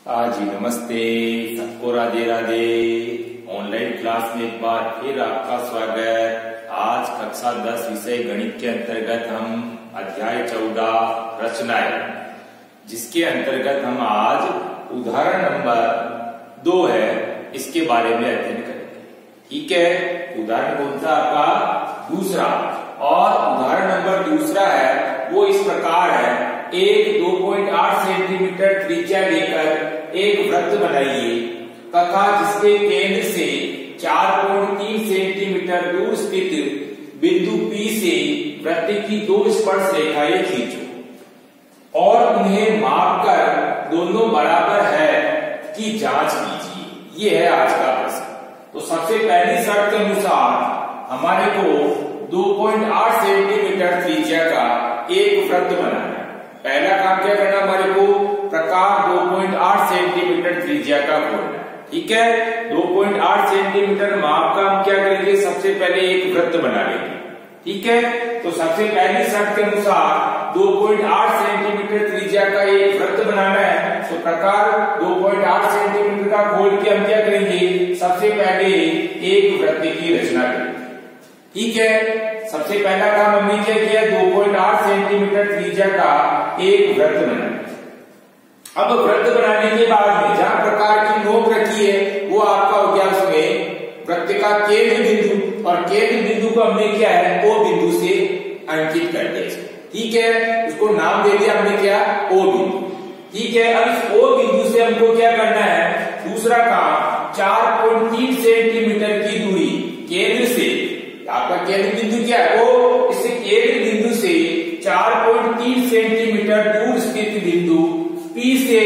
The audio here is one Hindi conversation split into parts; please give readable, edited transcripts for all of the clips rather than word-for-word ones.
जी नमस्ते, सबको राधे राधे। ऑनलाइन क्लास में एक बार फिर आपका स्वागत। आज कक्षा 10 विषय गणित के अंतर्गत हम अध्याय 14 रचनाएं, जिसके अंतर्गत हम आज उदाहरण नंबर 2 है, इसके बारे में अध्ययन करेंगे। ठीक है, उदाहरण कौन सा आपका? दूसरा। और उदाहरण नंबर दूसरा है वो इस प्रकार है। एक 2.8 सेंटीमीटर त्रिज्या लेकर एक वृत्त बनाइए तथा जिसके केंद्र से 4.3 सेंटीमीटर दूर स्थित बिंदु P से वृत्त की 2 स्पर्श रेखाएं खींचो और उन्हें मापकर दोनों बराबर है की जांच कीजिए। ये है आज का प्रश्न। तो सबसे पहली शर्त के अनुसार हमारे को 2.8 सेंटीमीटर त्रिज्या का एक वृत्त बनाना है। पहला काम क्या करना, हमारे को प्रकार 2.8 सेंटीमीटर त्रिज्या का खोलना है। ठीक है, 2.8 सेंटीमीटर माप का हम क्या करेंगे, सबसे पहले एक वृत्त बना लेंगे। ठीक है, तो सबसे पहली शर्त के अनुसार 2.8 सेंटीमीटर त्रिज्या का एक वृत्त बनाना है। तो प्रकार 2.8 सेंटीमीटर का खोल के हम क्या करेंगे, सबसे पहले एक वृत्त की रचना करेंगे। ठीक है, सबसे पहला काम हमने क्या किया, 2.8 सेंटीमीटर त्रिज्या का एक वृत्त बनाना। अब वृत्त बनाने के बाद में जहां प्रकार की नोक रखी है वो आपका हो गया उसमें वृत्त का केंद्र बिंदु, और केंद्र बिंदु को हमने क्या है O बिंदु से अंकित कर दिया। ठीक है, उसको नाम दे दिया हमने क्या, O बिंदु। ठीक है, अब इस O बिंदु से हमको क्या करना है, दूसरा काम 4.3 सेंटीमीटर की दूरी केंद्र से, आपका केंद्र बिंदु क्या है O, इस केंद्र बिंदु से 4.3 सेंटीमीटर दूर स्थित बिंदु P से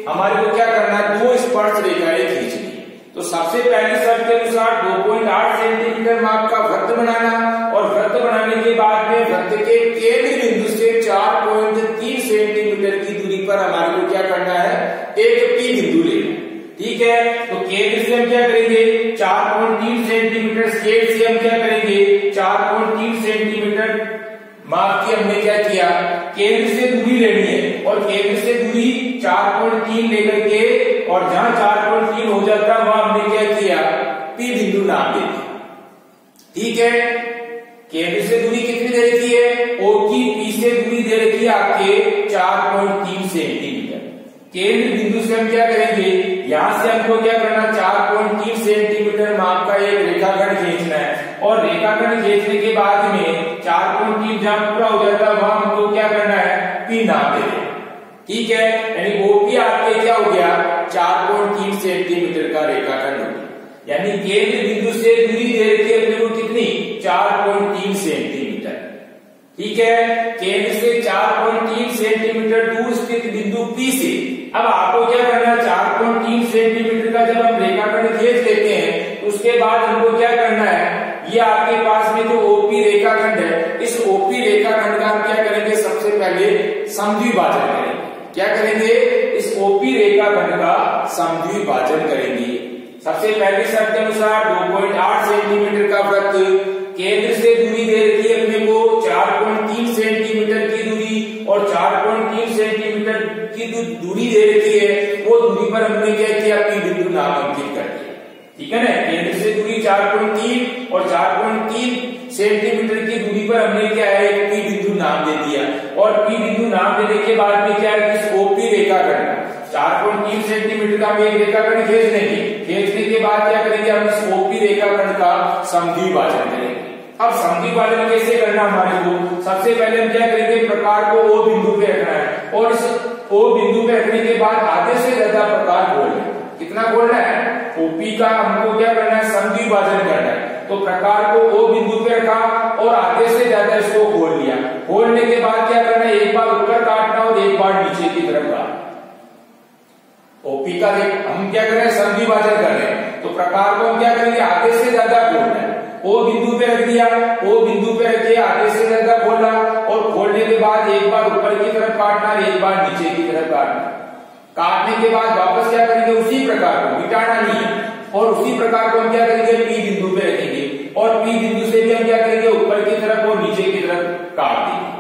हमारे को क्या करना है, 2 स्पर्श रेखाएं खींचनी। तो सबसे पहली शर्त के अनुसार 2.8 सेंटीमीटर माप का वृत्त बनाना, और वृत्त बनाने के बाद में वृत्त के केंद्र बिंदु से 4.3 सेंटीमीटर की दूरी पर हमारे को क्या करना है, एक P बिंदु लेना। ठीक है, तो केंद्र से हम क्या करेंगे, 4.3 सेंटीमीटर स्केल से हम क्या करेंगे, 4.3 सेंटीमीटर माप की हमने क्या किया, केंद्र से दूरी लेनी है, और केंद्र से दूरी 4.3 लेकर के, और जहां 4.3 हो जाता वहां हमने क्या किया, P बिंदु नाम दे दिया। ठीक है, केंद्र से दूरी कितनी दे रखी है, O की P से दूरी दे रखी है आपके 4.3 सेंटीमीटर। केंद्र बिंदु से हम क्या करेंगे, यहां से हमको क्या करना, 4.3 सेंटीमीटर माप का एक रेखाखंड खींचना है, और रेखाखंड खींचने के बाद में 4.3 जहां पूरा हो जाता है वहां हमको क्या करना है, P नाम दे देना। ठीक है, यानी OP आपके क्या हो गया, 4.3 सेंटीमीटर का रेखाखंड हो गया। यानी केंद्र बिंदु से दूरी दे रखी है अपने को कितनी, 4.3 सेंटीमीटर। ठीक है, केंद्र से 4.3 सेंटीमीटर दूर स्थित बिंदु P से अब आपको क्या करना है, 4.3 सेंटीमीटर का जब हम रेखाखंड खींच लेते हैं तो उसके बाद हमको क्या करना है, ये आपके पास में जो OP रेखाखंड है, इस OP रेखाखंड का हम क्या करेंगे, सबसे पहले समद्विभाजन करेंगे। क्या करेंगे, इस OP रेखाखंड का समद्विभाजन करेंगे। सबसे पहली शर्त के अनुसार 2.8 सेंटीमीटर का वृत्त, केंद्र से दूरी दे रखी है अपने को 4.3 सेंटीमीटर की दूरी, और 4.3 सेंटीमीटर की जो दूरी दे रखी है वो दूरी पर हमने क्या किया, P बिंदु नाम अंकित कर दिया। ठीक है ना, केंद्र से दूरी 4.3 और 4.3 सेंटीमीटर की दूरी पर हमने क्या है, एक P बिंदु नाम दे दिया। और P बिंदु नाम देने के बाद में क्या है, इस OP रेखाखंड 4.3 सेंटीमीटर का हम एक रेखाखंड खींच लेंगे। खींचने के बाद क्या करेंगे, हम इस OP रेखाखंड का समद्विभाजन करेंगे। अब समद्विभाजन कैसे करना हमारे को, सबसे पहले हम क्या करेंगे, प्रकार को O बिंदु पे रखना है, और इस O बिंदु पे रखने के बाद आधे से ज्यादा प्रकार खोलना है। कितना खोलना है, OP का हमको क्या करना है, समद्विभाजन करना है। तो प्रकार को O बिंदु पे रखा और आधे से ज्यादा इसको खोल लिया। खोलने के बाद क्या करना है, एक बार ऊपर काटना और एक बार नीचे की तरफ काटना। OP का हम क्या कर रहे हैं, समद्विभाजन कर रहे हैं, तो प्रकार को हम क्या करेंगे, आधे से ज्यादा खोलना है। O बिंदु पे रख दिया, O बिंदु पे रख के आधे से ज्यादा खोला, और खोलने के बाद एक बार ऊपर की तरफ काटना, एक बार नीचे की तरफ काटना। काटने के बाद वापस क्या करेंगे, उसी प्रकार को मिटाना नहीं है, और उसी प्रकार को हम क्या करेंगे, P बिंदु पे रखेंगे, और P बिंदु से भी हम क्या करेंगे, ऊपर की तरफ और नीचे की तरफ काट देंगे।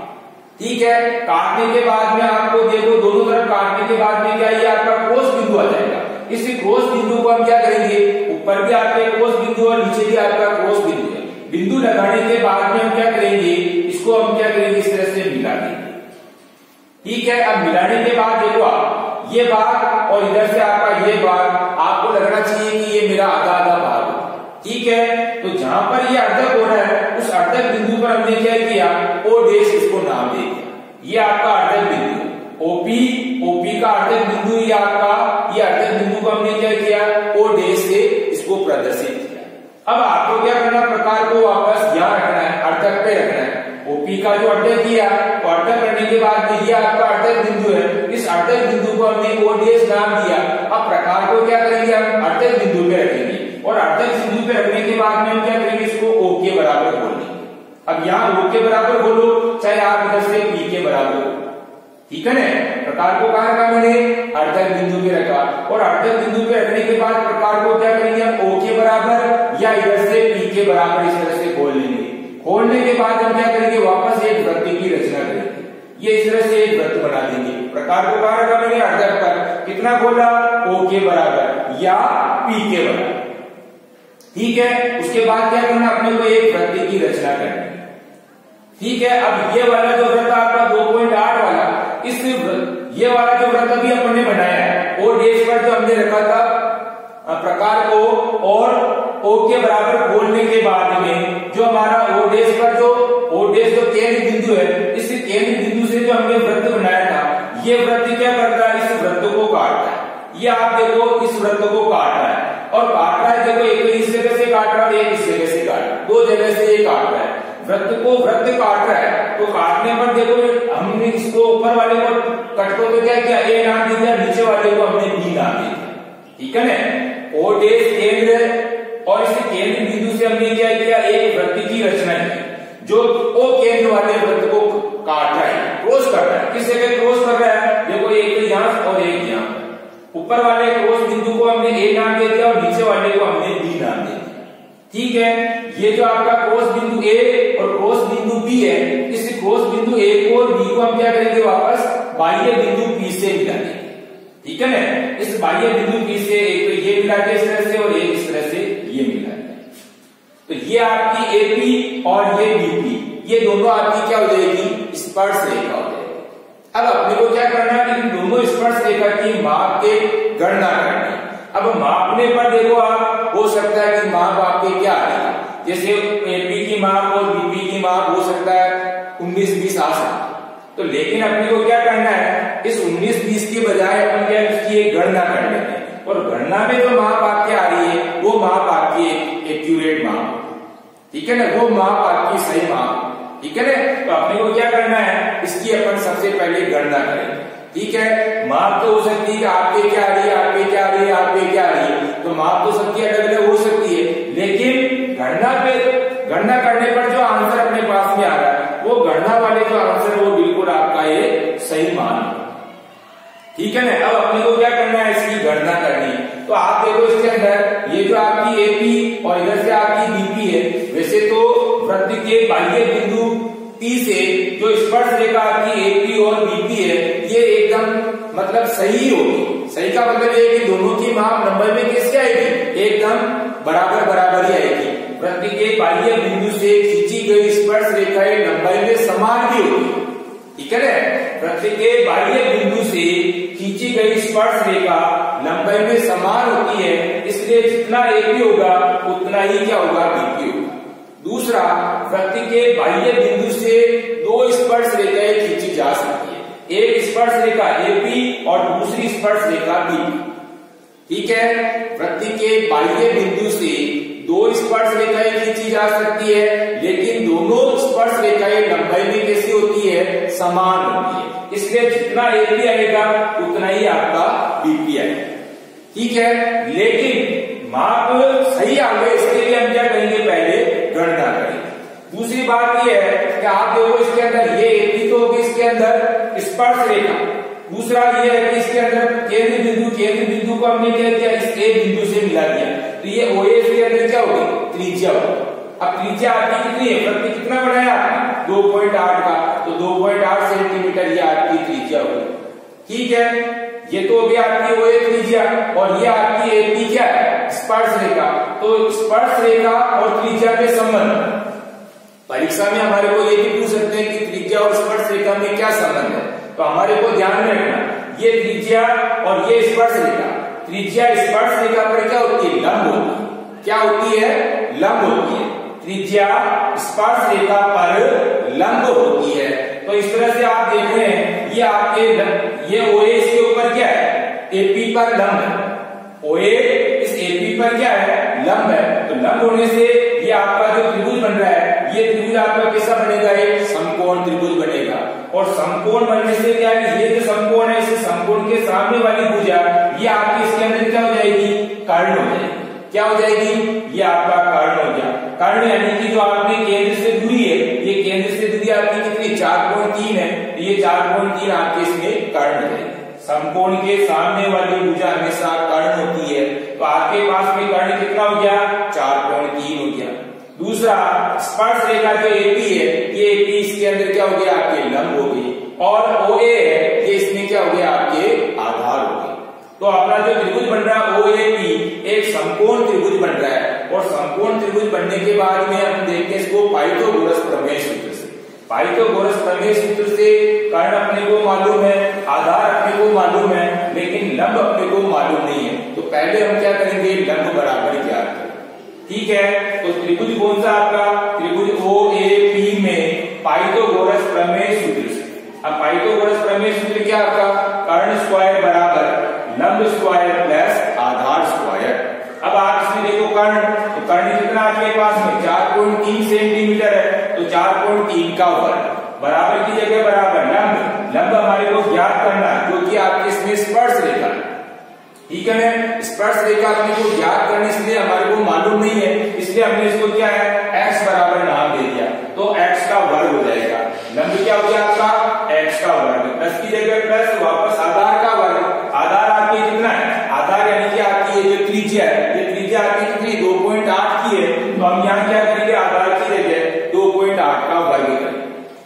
ठीक है, काटने के बाद में आपको देखो दोनों तरफ काटने के बाद में क्या ये आपका कोस बिंदु भी आपके क्रॉस बिंदु और नीचे भी आपका क्रॉस बिंदु है। बिंदु लगाने के बाद में हम क्या करेंगे, इसको हम क्या करेंगे, इस तरह से मिला देंगे। ठीक है, अब मिलाने के बाद देखो आप ये भाग और इधर से आपका ये भाग आपको लगना चाहिए कि ये मेरा आधा आधा भाग है। ठीक है, तो जहां पर ये अर्धक हो रहा है उस अर्धक बिंदु पर हमने क्या किया, ओ डैश इसको नाम दे दिया। ये आपका अर्धक बिंदु ओपी, ओपी का अर्धक बिंदु ये आपका, ये अर्धक बिंदु को हमने क्या किया, ओ डैश से इसको प्रदर्शित किया। अब आपको क्या करना, प्रकार को वापस यहां रखना है, अर्धक पे रखना है। ओपी का जो अर्धक किया तो अर्धक करने के बाद ये आपका अर्धक बिंदु है, इस अर्धक बिंदु को हमने ओ डैश नाम दिया। अब प्रकार को क्या करेंगे, हम अर्धक बिंदु पे रखेंगे और अर्धक बिंदु पे रखने के बाद में हम क्या करेंगे, इसको ओ के बराबर बोल देंगे। अब यहाँ ओ के बराबर बोलो, चाहे आप इधर से पी के बराबर हो। ठीक है ना, प्रकार को कहा रखा मैंने, अर्धक बिंदु पे रखा और अर्धक बिंदु पे रखने के बाद प्रकार को क्या करेंगे, हम ओ के बराबर या इधर से पी के बराबर इस तरह से खोल लेंगे। खोलने के बाद हम क्या करेंगे, वापस एक वृत्त की रचना करेंगे। ये इस तरह से एक वृत्त बना देंगे। प्रकार को कहा रखा मैंने, अर्धक पर कितना खोला, ओ के बराबर या पी के बराबर। ठीक है, उसके बाद क्या करना, अपने को एक वृत्त की रचना करनी है। ठीक है, अब ये वाला जो वृत्त आपका 2.8 वाला, इस ये वाला जो वृत्त अभी अपन ने बनाया है ओ डैश पर जो हमने रखा था प्रकार को और ओ के बराबर खोलने के बाद में जो हमारा ओ डैश पर जो ओ डैश जो केंद्र बिंदु है, इस केंद्र बिंदु से जो हमने वृत्त बनाया था, ये वृत्त क्या करता है, इस वृत्त को काटता है। ये आप देखो इस वृत्त को काट रहा है और काट रहा है, देखो एक इस जगह से काट रहा है और एक इस जगह से काट रहा है, दो जगह से ये काट रहा है। वृत्त को वृत्त काट रहा है तो काटने पर देखो हमने इसको ऊपर वाले को कटको तो क्या किया, ए नाम दे दिया, नीचे वाले को हमने बी नाम दे दिया। ठीक है ना, ओ डैश केंद्र और इस केंद्र बिंदु से हमने क्या किया, एक वृत्त की रचना की जो ओ केंद्र वाले वृत्त को काट रहा है, क्रॉस कर रहा है। किस जगह क्रॉस कर रहा है, देखो एक तो यहां और एक यहां। ऊपर वाले क्रॉस बिंदु को हमने ए नाम दे दिया और नीचे वाले को हमने बी नाम दे दिया। ठीक है, ये जो आपका क्रॉस बिंदु ए और क्रॉस बिंदु बी है, इस क्रॉस बिंदु ए को और बी को हम क्या करेंगे, वापस बाह्य बिंदु पी से मिला देंगे। ठीक है ना, इस बाह्य बिंदु पी से एक तो ये मिला के इस तरह से और एक इस तरह से ये मिला के, तो ये आपकी एपी और ये बीपी, ये दोनों आपकी क्या हो जाएगी, स्पर्श रेखा हो जाएगी। अब अपने को क्या करना है, इन दोनों स्पर्श रेखा की माप के गणना करनी। अब मापने पर देखो आप, हो सकता है कि माप आपके क्या है, जैसे एपी की माप और बीपी की माप हो सकता है 19-20 आ सकता, तो लेकिन अपने को क्या करना है, इस 19-20 के बजाय अपन क्या इसकी एक गणना कर लेते हैं और गणना में जो माप आपके आ रही है वो माप आपकी एक्यूरेट माप, ठीक है ना, वो माप आपकी सही माप। ठीक है ना, तो अपने को क्या करना है, इसकी अपन सबसे पहले गणना करेंगे। ठीक है, माप तो हो सकती है आपके क्या आ रही है, आपके क्या आ रही है, आपके क्या आ रही है, तो माप तो सबकी अलग अलग हो सकती है, लेकिन गणना करने पर जो आंसर अपने पास में आ रहा है वो गणना वाले जो आंसर वो बिल्कुल आपका ये सही मान। ठीक है ना, अब अपने को क्या करना है, इसकी गणना करनी है। तो आप देखो इसके अंदर ये जो आपकी एपी और इधर से आपकी बीपी है, वैसे तो वृत्त के बाह्य बिंदु पी से जो स्पर्श रेखा आपकी एपी और बीपी है ये एकदम मतलब सही होगी। सही का मतलब ये कि दोनों की माप नंबर में कैसे आएगी, एकदम बराबर बराबर ही आएगी। वृत्त के बाह्य बिंदु से खींची गई स्पर्श रेखाएं लंबाई में समान भी होगी। ठीक है ना, वृत्त के बाह्य बिंदु से खींची गई स्पर्श रेखा लंबाई में समान होती है, इसलिए जितना एपी होगा उतना ही क्या होगा, बीपी होगा। दूसरा, वृत्त के बाह्य बिंदु से दो स्पर्श रेखाएं खींची जा सकती है, एक स्पर्श रेखा एपी और दूसरी स्पर्श रेखा बीपी। ठीक है, वृत्त के बाह्य बिंदु से दो स्पर्श रेखाएं खींची जा सकती है, लेकिन दोनों स्पर्श रेखाएं लंबाई में कैसी होती है, समान होती है, इसलिए जितना एपी आएगा उतना ही आपका बीपी आएगा। ठीक है, लेकिन माप सही आ गए इसके लिए हम क्या करेंगे, पहले गणना करेंगे। दूसरी बात यह है कि आप देखो इसके अंदर ये एपी तो होगी, इसके अंदर स्पर्श रेखा। दूसरा ये है कि इसके अंदर केंद्र बिंदु को हमने क्या किया, इस ए बिंदु से मिला दिया, तो ये ओए के अंदर क्या होगी, त्रिज्या होगी। अब त्रिज्या आपकी कितनी है, वृत्त कितना बनाया आपने, 2.8 का, तो 2.8 सेंटीमीटर ये आपकी त्रिज्या होगी। ठीक है, ये तो हो गया आपकी ओए त्रिज्या और ये आपकी एपी क्या है, स्पर्श रेखा। तो स्पर्श रेखा और त्रिज्या के संबंध, परीक्षा में हमारे को ये भी पूछ सकते हैं कि त्रिज्या और स्पर्श रेखा में क्या संबंध है। तो हमारे को ध्यान में रखना, ये त्रिज्या और ये स्पर्श रेखा, त्रिज्या स्पर्श रेखा पर क्या होती है, लंब होती है। क्या होती है, लंब होती है। त्रिज्या स्पर्श रेखा पर लंब होती है। तो इस तरह से आप देख रहे हैं, ये आपके ये OA इसके ऊपर क्या है, AP पर लंब है। OA इस AP पर क्या है, लंब है। तो लंब होने से ये आपका जो त्रिभुज बन रहा है, ये त्रिभुज आपका कैसा बनेगा, एक समकोण त्रिभुज बनेगा। और समकोण बनने से क्या है, ये जो समकोण है, इस समकोण के सामने वाली भुजा ये आपकी इसके अंदर क्या हो जाएगी, कर्ण हो जाएगी। क्या हो जाएगी, ये आपका कर्ण हो गया। कर्ण यानी कि जो आपके केंद्र से दूरी है, ये केंद्र से दूरी आपकी कितनी, 4.3 है। तो ये 4.3 आपके इसमें कर्ण है। समकोण के सामने वाली भुजा हमेशा कर्ण होती है। तो आपके पास में कर्ण कितना हो गया, 4.3 हो गया। दूसरा स्पर्श रेखा जो AP है, ये AP इसके अंदर क्या हो गया, आपके लंब हो गई। और OA है, ये इसमें क्या हो गया, आपके आधार हो गए। तो अपना जो त्रिभुज बन रहा है OAP एक समकोण त्रिभुज बन रहा है। और समकोण त्रिभुज बनने के बाद में हम देखते हैं इसको पाइथागोरस प्रमेय सूत्र से। पाइथागोरस प्रमेय सूत्र से कर्ण अपने को मालूम है, आधार अपने को मालूम है, लेकिन लंब अपने को मालूम नहीं है। तो पहले हम क्या करेंगे, लंब बराबर ज्ञात करें। ठीक है, तो त्रिभुज कौन सा आपका, त्रिभुज OAP में पाइथागोरस प्रमेय सूत्र से। अब पाइथागोरस प्रमेय सूत्र क्या आपका, कर्ण स्क्वायर बराबर लंब स्क्वायर प्लस आधार स्क्वायर। अब आप इसमें देखो कर्ण, तो कर्ण कितना आपके पास में 4.3 सेंटीमीटर है। तो 4.3 का वर्ग बराबर की जगह बराबर लंब, लंब हमारे को ज्ञात करना जो कि आपके इसमें स्पर्श रेखा। ठीक है, स्पर्श रेखा अपने को ज्ञात करने इसलिए हमारे को मालूम नहीं है, इसलिए हमने इसको क्या है, x बराबर नाम दे दिया। तो x का वर्ग हो जाएगा। लंब क्या हो गया आपका, x का वर्ग, प्लस की जगह प्लस, वापस आधार का वर्ग। आधार आपकी कितना है, आधार यानी कि आपकी ये जो त्रिज्या है, ये त्रिज्या आपकी कितनी 2.8 की है। तो हम यहाँ क्या करेंगे, आधार की जगह 2.8 का वर्ग करेंगे।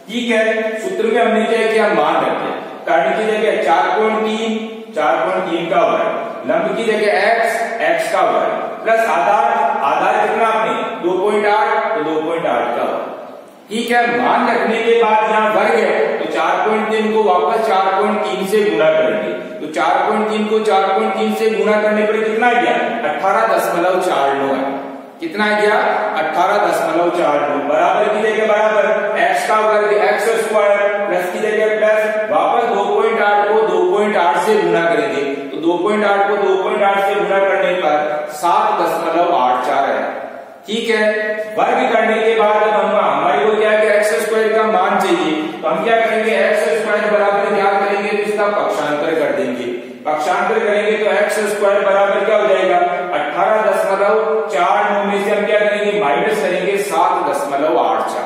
ठीक है, सूत्र में हमने क्या किया, मान रखे, कर्ण की जगह 4.3 का वर्ग, लंब की जगह x का वर्ग, प्लस आधार कितना आपने 2.8, तो 2.8 का वर्ग। ठीक है, मान रखने के बाद यहाँ वर्ग है, तो 4.3 को वापस 4.3 से गुणा करेंगे। तो 4.3 को 4.3 से गुणा करने पर कितना आ गया, 18.49 है। कितना आ गया, 18.49 बराबर की जगह बराबर x का वर्ग x स्क्वायर, प्लस की जगह प्लस, वापस 2.8 को 2.8 से गुणा करेंगे। तो 2.8 को 2.8 से गुणा करने पर 7.84 है। ठीक है, वर्ग करने के बाद हमारे को क्या है, एक्स स्क्वायर का मान चाहिए। तो हम क्या करेंगे, एक्स स्क्वायर बराबर क्या करेंगे, तो इसका पक्षांतर कर देंगे। पक्षांतर करेंगे तो एक्स स्क्वायर बराबर क्या हो जाएगा, 18.49 में से हम क्या करेंगे, माइनस करेंगे 7.84।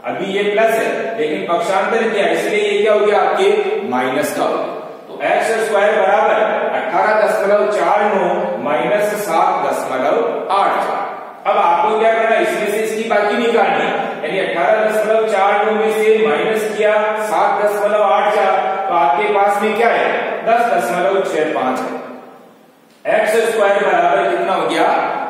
अभी ये प्लस है लेकिन पक्षांतर किया इसलिए ये क्या हो गया, आपके माइनस का हो गया। तो एक्स स्क्वायर बराबर 18.49 माइनस 7.84। अब आपको क्या करना है, इसमें से इसकी बाकी निकालनी है, यानी 18.49 में से माइनस किया 7.84, तो आपके पास में क्या है, 10.65 है। एक्स स्क्वायर बराबर कितना हो गया,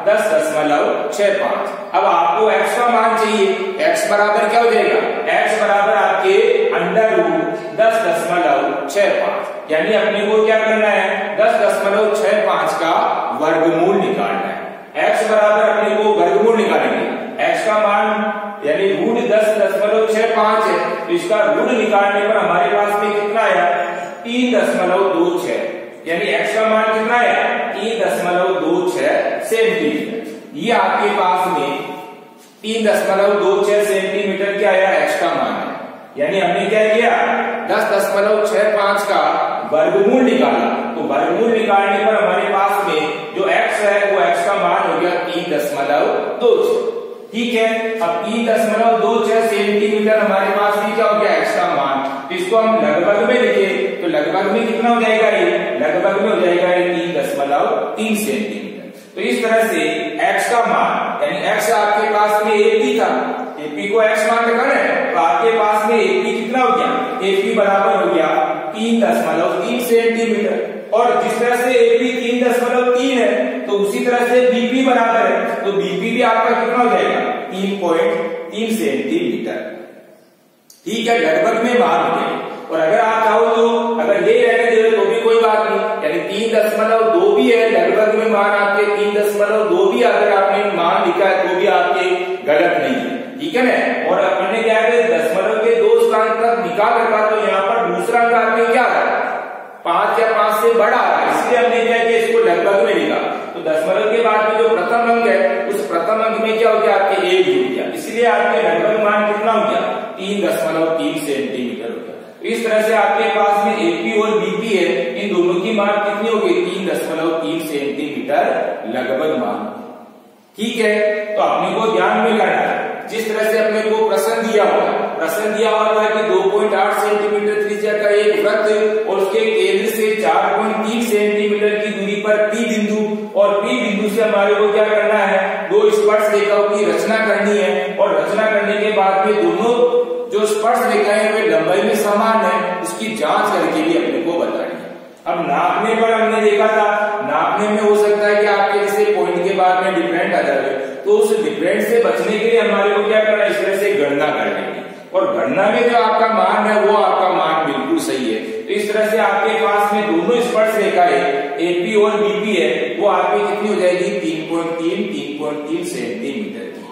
10.65। अब आपको x का मान चाहिए, x बराबर क्या हो जाएगा, x बराबर आपके अंडर रूट 10.65, यानी अपने को क्या करना है, 10.65 का वर्गमूल निकालना है। x बराबर अपने को वर्गमूल निकालेंगे, x का मान यानी रूट 10.65 है, तो इसका रूट निकालने पर हमारे पास में कितना आया, 3.26, यानी x का मान कितना है, 3.26 सेंटीमीटर। ये आपके पास में 3.26 सेंटीमीटर क्या आया, x का मान है। यानी हमने क्या किया, 10.65 का वर्गमूल निकाला। तो वर्गमूल निकालने पर हमारे पास में जो x है वो x का मान हो गया 3.26। ठीक है, अब 3.26 सेंटीमीटर हमारे पास में क्या हो गया, x का मान। तो इसको हम लगभग में लिखे तो लगभग में कितना हो जाएगा, ये लगभग में हो जाएगा 3.3 सेंटीमीटर। तो इस तरह से x का मान यानी x आपके पास में AP था, AP को x मान रखा है, तो आपके पास में AP कितना हो गया, AP बराबर हो गया 3.3 सेंटीमीटर। और जिस तरह से एपी 3.3 है तो उसी तरह से बीपी बराबर है, तो बीपी भी आपका कितना हो जाएगा 3.3 सेंटीमीटर। ठीक है, लगभग में मान हो गए। और अगर आप चाहो तो अगर ये रहने दे तो भी कोई बात नहीं, यानी 3.2 भी है, लगभग में मान आपके 3.2 भी अगर आपने मान लिखा है तो भी आपके गलत नहीं है। ठीक है ना। और अपने क्या है दशमलव के 2 स्थान तक निकाल रखा, तो यहाँ पर दूसरा अंक आपने क्या है 5 या 5 से बड़ा है, इसलिए हमने क्या किया इसको लगभग में लिखा। तो दशमलव के बाद में जो प्रथम अंक है उस प्रथम अंक में क्या हो गया आपके 1 जुड़ गया, इसलिए आपके लगभग मान कितना हो गया 3.3 सेंटीमीटर हो गया। तो इस तरह से आपके पास में एपी और बीपी है, इन दोनों की मान कितनी हो गई 3.3 सेंटीमीटर लगभग मान। ठीक है, तो अपने को ध्यान में करना है जिस तरह से अपने को प्रश्न दिया हुआ था कि 2.8 सेंटीमीटर त्रिज्या का एक वृत्त और उसके केंद्र से 4.3 सेंटीमीटर की दूरी पर पी बिंदु, और पी बिंदु से हमारे को क्या करना है 2 स्पर्श रेखाओं की रचना करनी है। और रचना करने के बाद में दोनों जो स्पर्श रेखाएं वे लंबाई में समान है, उसकी जांच करके भी अपने को बतानी है। अब नापने पर हमने देखा था, नापने में हो सकता है कि आपके जैसे पॉइंट के बाद में डिफरेंट आ जाए, तो उस डिफरेंट से बचने के लिए हमारे को क्या करना है इस तरह से गणना कर लेंगे, और गणना में जो आपका मान है वो आपका मान बिल्कुल सही है। तो इस तरह से आपके पास में दोनों स्पर्श रेखाएं एपी और बीपी है वो आपकी कितनी हो जाएगी 3.3 सेंटीमीटर की।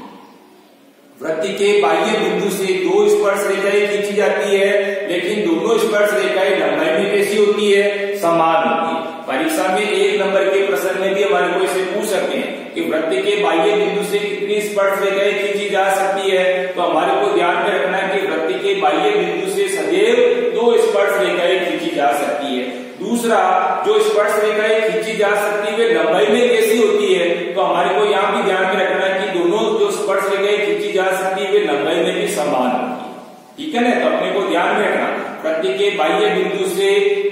वृत्त के बाह्य बिंदु से 2 स्पर्श रेखाएं खींची जाती है, लेकिन दोनों स्पर्श रेखाएं लंबाई में कैसी होती है समान होती है। परीक्षा में 1 नंबर के प्रश्न में भी हमारे को इसे पूछ सकते हैं कि वृत्त के बाह्य बिंदु से कितनी स्पर्श रेखाएं खींची जा सकती है, तो हमारे को ध्यान में रखना है कि वृत्त के बाह्य बिंदु से सदैव 2 स्पर्श रेखाएं खींची जा सकती है। दूसरा, जो स्पर्श रेखाएं खींची जा सकती है वे लंबाई में कैसी होती है, तो हमारे को यहाँ भी ध्यान में रखना है कि दोनों जो स्पर्श रेखाएं खींची जा सकती है वे लंबाई में भी समान होती है। ठीक है ना, तो अपने को ध्यान में रखना वृत्त के बाह्य बिंदु से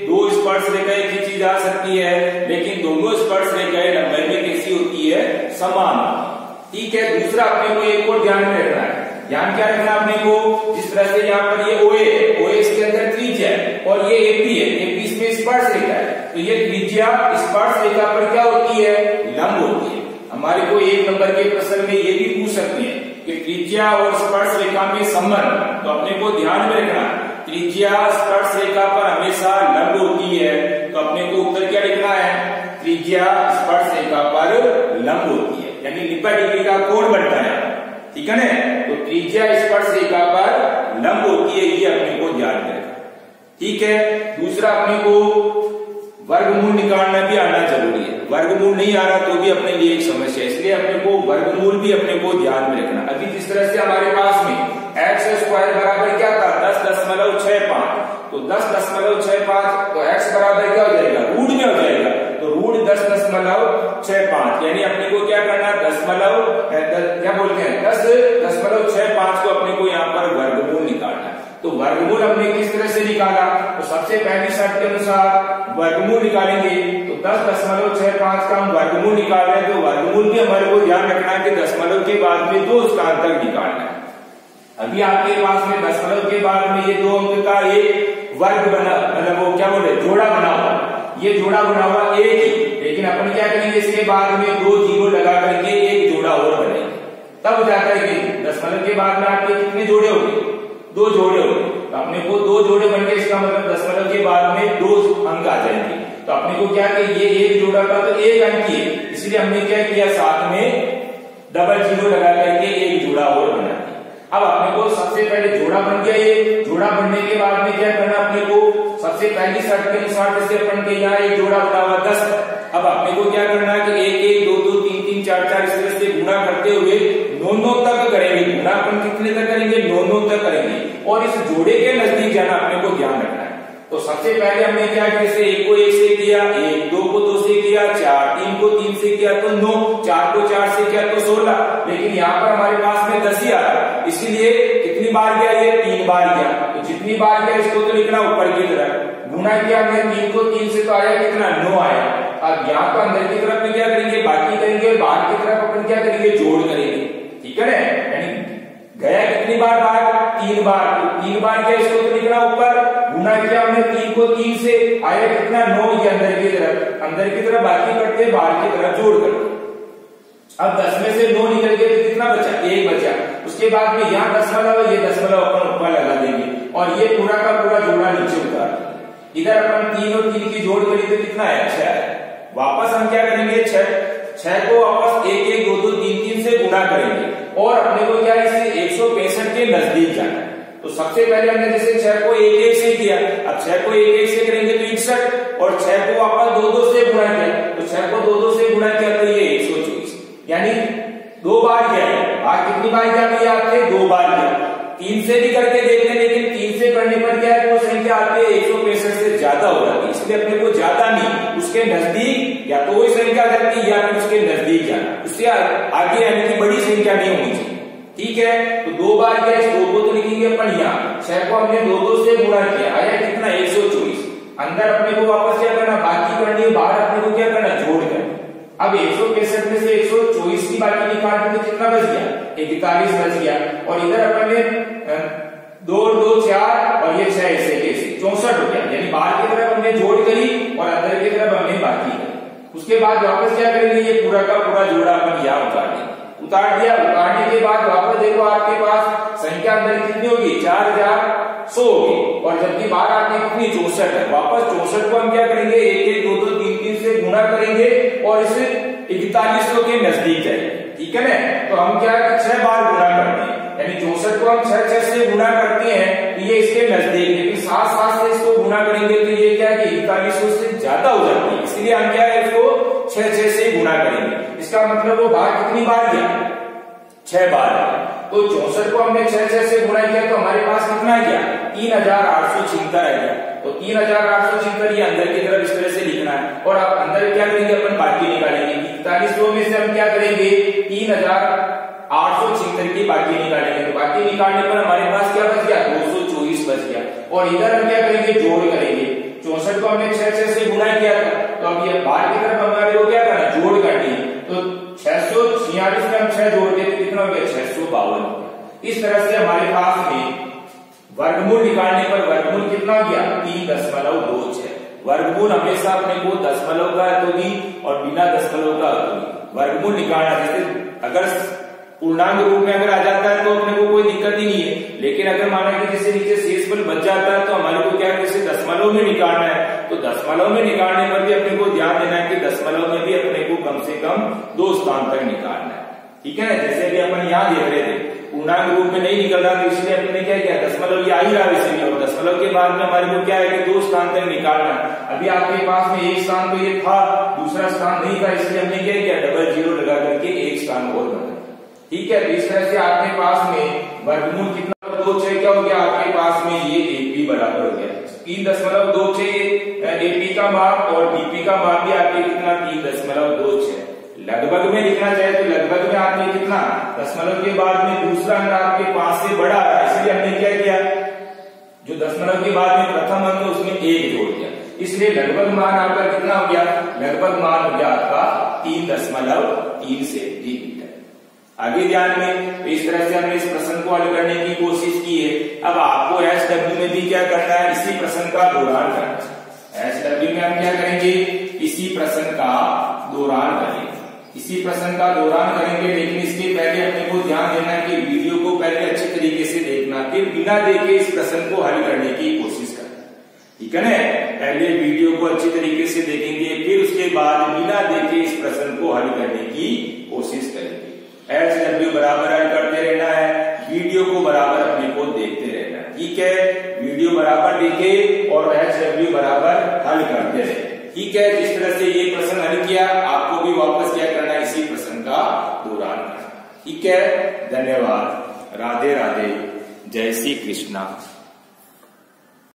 2 स्पर्श रेखाएं खींची जा सकती है, लेकिन दोनों स्पर्श रेखाएं लंबाई में कैसी होती है समान। ठीक है, दूसरा अपने को एक और ध्यान में रखना है, ध्यान क्या रखना अपने को, जिस तरह से यहाँ पर ये ओए इसके अंदर त्रिज्या है और ये एपी है, एपी इसमें स्पर्श रेखा है, तो ये त्रिज्या स्पर्श रेखा पर क्या होती है लंब होती है। हमारे को 1 नंबर के प्रश्न में ये भी पूछ सकते हैं कि त्रिज्या और स्पर्श रेखा में संबंध, तो अपने को ध्यान में रखना त्रिज्या स्पर्श रेखा पर हमेशा लंब होती है, तो अपने को उत्तर क्या लिखना है त्रिज्या स्पर्श रेखा पर लंब होती है, यानी 90 डिग्री का कोण बनता है। ठीक है ना, तो त्रिज्या स्पर्श रेखा पर लंब होती है, ये अपने को ध्यान में रखना। ठीक है, दूसरा अपने को वर्गमूल निकालना भी आना जरूरी है, वर्गमूल नहीं आ रहा तो भी अपने लिए एक समस्या है, इसलिए अपने को वर्गमूल भी अपने को ध्यान में रखना। अभी जिस तरह से हमारे पास में एक्स स्क्वायर बराबर क्या था 10.65, तो 10.65 तो एक्स बराबर क्या हो जाएगा रूट में हो जाएगा, तो रूट 10.65, यानी अपने को क्या करना क्या बोलते हैं 10.65 को अपने को यहाँ पर वर्गमूल निकालना है। तो वर्गमूल हमने किस तरह से निकाला, तो सबसे पहली शर्त के अनुसार वर्गमूल निकालेंगे, तो 10.65 का हम वर्गमूल निकाल रहे हैं, तो वर्गमूल भी हमारे को ध्यान रखना है कि दशमलव के बाद में 2 स्थान तक निकालना है। अभी आपके पास में दशमलव के बाद में ये 2 अंक का एक वर्ग बना, मतलब वो क्या बोले जोड़ा बना हुआ, ये जोड़ा बना हुआ एक ही, लेकिन अपन क्या करेंगे इसके बाद में 2 जीरो लगा करके एक जोड़ा और बनाएंगे, तब जाकर के दशमलव के बाद में आपके कितने जोड़े होंगे 2 जोड़े होंगे, तो अपने को 2 जोड़े बन गए, इसका मतलब दशमलव के बाद में 2 अंक आ जाएंगे। तो अपने को क्या कि ये एक जोड़ा का तो 1 अंक ही है, इसलिए हमने क्या किया साथ में डबल जीरो लगा करके एक जोड़ा और बना दिया। अब अपने को सबसे पहले जोड़ा बन गया, ये जोड़ा बनने के बाद में क्या करना अपने को सबसे पहली शर्त के अनुसार जैसे अपन के यहाँ एक जोड़ा बना हुआ 10, अब अपने को क्या करना है कि 1 1 2 2 3 3 4 4 इस तरह से गुणा करते हुए 9 9 तक करेंगे, गुणा अपन कितने तक करेंगे 9 9 तक करेंगे, और इस जोड़े के नजदीक जाना अपने को ध्यान रखना है। तो सबसे पहले हमने क्या किया, जैसे 1 को 1 से किया, 1 2 को 2 से किया, 4 3 को 3 से किया तो 9, 4 को 4 से किया तो 16, लेकिन यहाँ पर हमारे पास में 10 ही आ रहा है, इसलिए कितनी बार गया ये 3 बार गया, तो जितनी बार गया इसको तो लिखना ऊपर की तरफ, गुणा किया हमने 3 को 3 से तो आया कितना 9 आया। अब यहाँ पर अंदर की तरफ में क्या करेंगे बाकी करेंगे, बाहर की तरफ अपन क्या करेंगे जोड़ करेंगे। ठीक है ना, यानी गया कितनी बार 3 बार, तो 3 बार क्या इसको तो लिखना ऊपर, गुणा किया हमने 3 को 3 कितना 9, ये अंदर की तरफ बाकी कटते बाहर की तरफ जोड़ करते। अब 10 में से 9 निकल गए तो कितना बचा? 1 बचा। उसके बाद में यहाँ दशमलव, ये दशमलव अपन ऊपर लगा देंगे और ये पूरा का पूरा जोड़ा नीचे उतार देंगे। इधर अपन 3 और 3 की जोड़ करी तो कितना है? 6। वापस हम क्या करेंगे? 6 को वापस 1 1 2 2 3 3 से गुणा करेंगे और अपने को क्या इसे 165 के नजदीक जाना है। तो सबसे पहले हमने जैसे 6 को 1 1 से किया, अब 6 को 1 1 से करेंगे तो 61 और 6 को वापस 2 2 से गुणा किया, तो 6 को 2 2 से गुणा किया तो ये 124, यानी 2 बार किया है। भाग कितनी बार किया भैया आपने? 2 बार किया। 3 से भी करके देखते हैं, लेकिन 3 से करने पर क्या है, वो संख्या आती है 165 से ज्यादा हो जाती है, इसलिए अपने को ज्यादा नहीं, उसके नजदीक या तो वही संख्या लगती है या फिर उसके नजदीक जाना, उससे आगे यानी कि बड़ी संख्या नहीं होनी चाहिए। ठीक है, तो 2 बार क्या है? 2 को तो लिखेंगे अपन यहाँ, 6 को हमने 2 2 से गुणा किया, आया कितना? 124। अंदर अपने को वापस क्या करना? बाकी करनी है, बाहर अपने को क्या करना? जोड़ करना। अब 165 में से 124 की बाकी निकालने तो कितना बच गया? 41 बच गया। और इधर अपन ने 2 2 4 और ये 6 ऐसे 64 हो गया, यानी बाहर की तरफ हमने जोड़ करी और अंदर की तरफ हमने बाकी करी। उसके बाद वापस क्या करेंगे? ये पूरा का पूरा जोड़ा अपन यहाँ उतार देंगे। उतार दिया, उतारने के बाद वापस देखो आपके पास संख्या अंदर कितनी होगी? 4100 होगी और जबकि बाहर आपने कितनी? 64 है। वापस 64 को हम क्या करेंगे? 1 1 2 2 3 3 से गुणा करेंगे और इसे 4100 के नजदीक जाएंगे। ठीक है ना? तो हम क्या 6 बार गुणा करते हैं, यानी 64 को हम 6 6 से गुणा करते हैं तो ये इसके नजदीक, लेकिन 7 7 से इसको गुणा करेंगे तो ये क्या है? 4100 से ज्यादा हो जाती है, इसलिए हम क्या है इसको 6 6 से गुणा करेंगे। इसका मतलब वो भाग कितनी बार गया? 6 बार। तो 64 को हमने 6 6 से गुणा किया तो हमारे पास कितना गया? 3876 है गया। तो 3876 ये अंदर की तरफ इस तरह से लिखना है और आप अंदर क्या करेंगे? अपन बाकी निकालेंगे। 4100 में से हम क्या करेंगे? 3876 की बाकी निकालेंगे। तो बाकी निकालने पर हमारे पास क्या बच गया? 224 बच गया। और इधर हम क्या करेंगे? जोड़ करेंगे। 64 को हमने 6 6 से गुणा किया था, तो अब ये बाहर की तरफ हमारे को क्या करना? जोड़ करनी है। तो 646 में हम 6 जोड़ के तो कितना हो गया? 652 हो गया। इस तरह से हमारे पास में वर्गमूल निकालने पर वर्गमूल कितना हो गया? 3.26। वर्गमूल हमेशा अपने को दशमलव का होगी और बिना दशमलव का होगी। वर्गमूल निकालना, जैसे अगर पूर्णांक रूप में अगर आ जाता है तो अपने को कोई दिक्कत ही नहीं है, लेकिन अगर माना कि जैसे नीचे शेषफल बच जाता है तो हमारे को क्या जैसे दशमलव में निकालना है, तो दशमलव में निकालने पर भी अपने को ध्यान देना है कि दशमलव में भी अपने को कम से कम 2 स्थान तक निकालना है। ठीक है, जैसे भी अपन यहाँ देख रहे थे पूर्णांक रूप में नहीं निकल रहा, तो इसलिए अपने क्या किया? दशमलव ये आ ही रहा वैसे भी, और दशमलव के बाद में हमारे को क्या है कि 2 स्थान तक निकालना। अभी आपके पास में एक स्थान तो ये था, दूसरा स्थान नहीं था, इसलिए हमने क्या किया? डबल जीरो लगा करके एक स्थान और बना। ठीक है, तो इस तरह से आपके पास में वर्गमूल कितना? 2 क्या हो गया? आपके पास में ये एपी बराबर हो गया 3.26। एपी का मान और बीपी का मान भी आपके कितना? 3.26। लगभग में लिखना चाहे तो लगभग में आपने कितना? दशमलव के बाद में दूसरा अंक आपके 5 से बड़ा है, इसलिए हमने क्या किया? जो दशमलव के बाद में प्रथम अंक है उसमें 1 जोड़ दिया, इसलिए लगभग मान आपका कितना हो गया? लगभग मान हो गया आपका 3.3 सेंटीमीटर। आगे ध्यान में, तो इस तरह से हमने इस प्रश्न को हल करने की कोशिश की है। अब आपको SW में भी क्या करना है? इसी प्रश्न का दोहरान करना है। SW में हम क्या करेंगे? इसी प्रश्न का दोहरान करेंगे, इसी प्रश्न का दोहरान करेंगे। लेकिन इसके पहले अपने को ध्यान देना है कि वीडियो को पहले अच्छे तरीके से देखना, फिर बिना देखे इस प्रश्न को हल करने की कोशिश करना। ठीक है ना? पहले वीडियो को अच्छी तरीके से देखेंगे, फिर उसके बाद बिना देखे इस प्रश्न को हल करने की कोशिश करेंगे। SW बराबर हल करते रहना है, वीडियो को बराबर अपने को देखते रहना है। ठीक है, वीडियो बराबर देखे और SW बराबर हल करते रहे। ठीक है, जिस तरह से ये प्रश्न हल किया आपको भी वापस क्या करना है? इसी प्रश्न का दोहरान करना। ठीक है, धन्यवाद। राधे राधे, जय श्री कृष्णा।